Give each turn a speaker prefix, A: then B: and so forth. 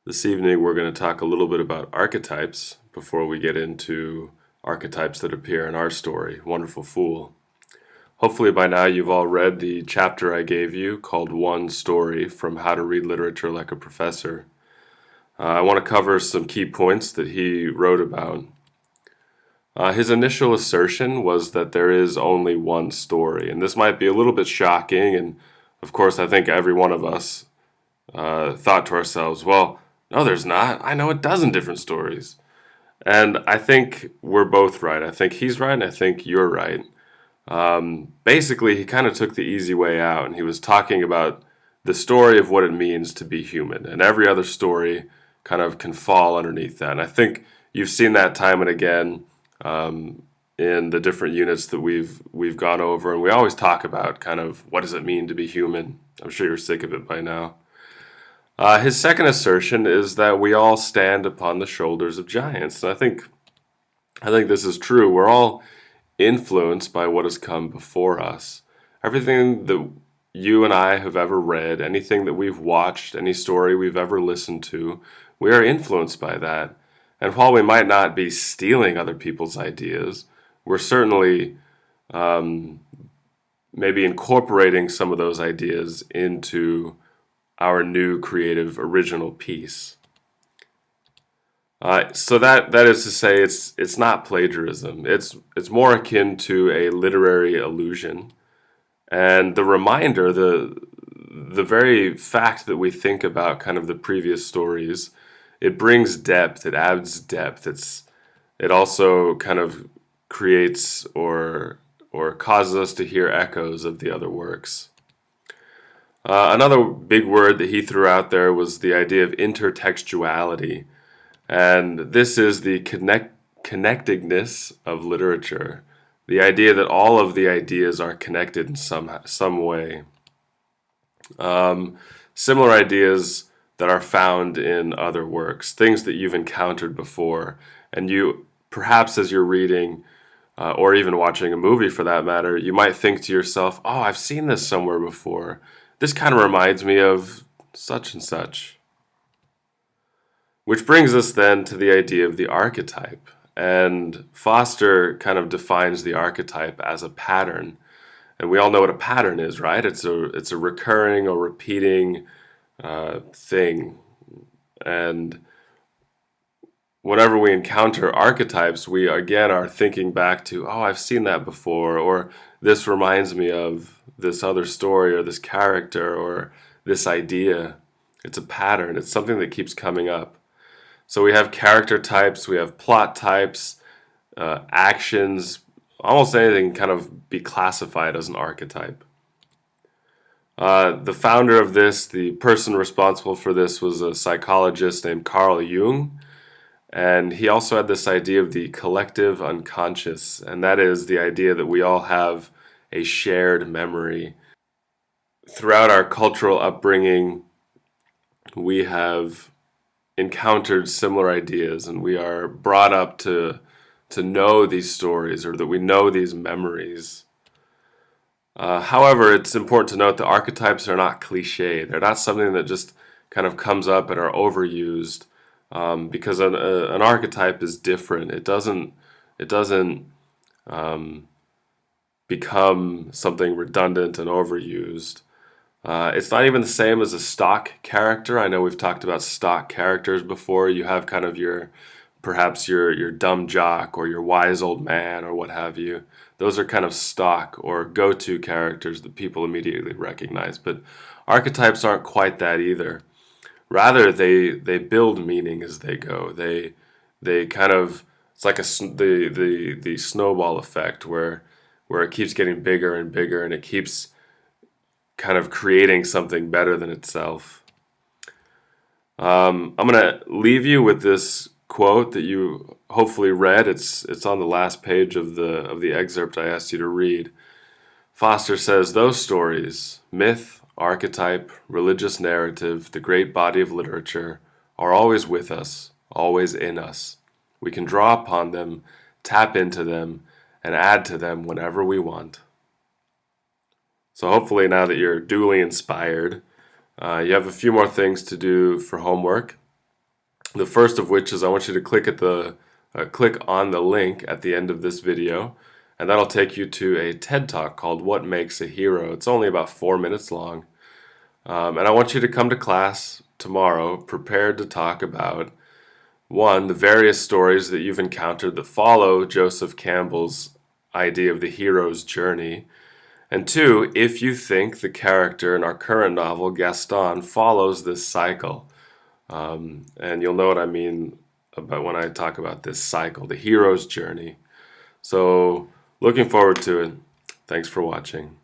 A: This evening we're going to talk a little bit about archetypes before we get into archetypes that appear in our story, Wonderful Fool. Hopefully by now you've all read the chapter I gave you called One Story from How to Read Literature Like a Professor. I want to cover some key points that he wrote about. His initial assertion was that there is only one story, and this might be a little bit shocking, and of course I think every one of us thought to ourselves, well, no, there's not. I know a dozen different stories. And I think we're both right. I think he's right, and I think you're right. Basically, he kind of took the easy way out, and he was talking about the story of what it means to be human. And every other story kind of can fall underneath that. And I think you've seen that time and again in the different units that we've gone over. And we always talk about kind of what does it mean to be human. I'm sure you're sick of it by now. His second assertion is that we all stand upon the shoulders of giants. And I think this is true. We're all influenced by what has come before us. Everything that you and I have ever read, anything that we've watched, any story we've ever listened to, we are influenced by that. And while we might not be stealing other people's ideas, we're certainly maybe incorporating some of those ideas into our new creative original piece. So that is to say, it's not plagiarism. It's more akin to a literary illusion, and the reminder, the very fact that we think about kind of the previous stories, it brings depth. It adds depth. It also kind of creates or causes us to hear echoes of the other works. Another big word that he threw out there was the idea of intertextuality. And this is the connectedness of literature. The idea that all of the ideas are connected in some way. Similar ideas that are found in other works, things that you've encountered before. And you, perhaps as you're reading, or even watching a movie for that matter, you might think to yourself, oh, I've seen this somewhere before. This kind of reminds me of such and such. Which brings us then to the idea of the archetype. And Foster kind of defines the archetype as a pattern. And we all know what a pattern is, right? It's a recurring or repeating thing. And whenever we encounter archetypes, we again are thinking back to, oh, I've seen that before, or this reminds me of this other story or this character or this idea. It's a pattern. It's something that keeps coming up. So we have character types, we have plot types, actions, almost anything can kind of be classified as an archetype. The founder of this, the person responsible for this, was a psychologist named Carl Jung. And he also had this idea of the collective unconscious, and that is the idea that we all have a shared memory. Throughout our cultural upbringing, we have encountered similar ideas, and we are brought up to know these stories, or that we know these memories. However, it's important to note that archetypes are not cliche. They're not something that just kind of comes up and are overused. Because an archetype is different. It doesn't become something redundant and overused. It's not even the same as a stock character. I know we've talked about stock characters before. You have kind of perhaps your dumb jock or your wise old man or what have you. Those are kind of stock or go-to characters that people immediately recognize. But archetypes aren't quite that either. Rather, they build meaning as they go. They kind of, it's like the snowball effect where it keeps getting bigger and bigger, and it keeps kind of creating something better than itself. I'm gonna leave you with this quote that you hopefully read. It's on the last page of the excerpt I asked you to read. Foster says, "Those stories, myth, archetype, religious narrative, the great body of literature, are always with us, always in us. We can draw upon them, tap into them, and add to them whenever we want." So hopefully now that you're duly inspired, you have a few more things to do for homework. The first of which is I want you to click on the link at the end of this video, and that'll take you to a TED Talk called What Makes a Hero. It's only about 4 minutes long. And I want you to come to class tomorrow prepared to talk about, one, the various stories that you've encountered that follow Joseph Campbell's idea of the hero's journey, and two, if you think the character in our current novel, Gaston, follows this cycle. And you'll know what I mean about when I talk about this cycle, the hero's journey. So, looking forward to it. Thanks for watching.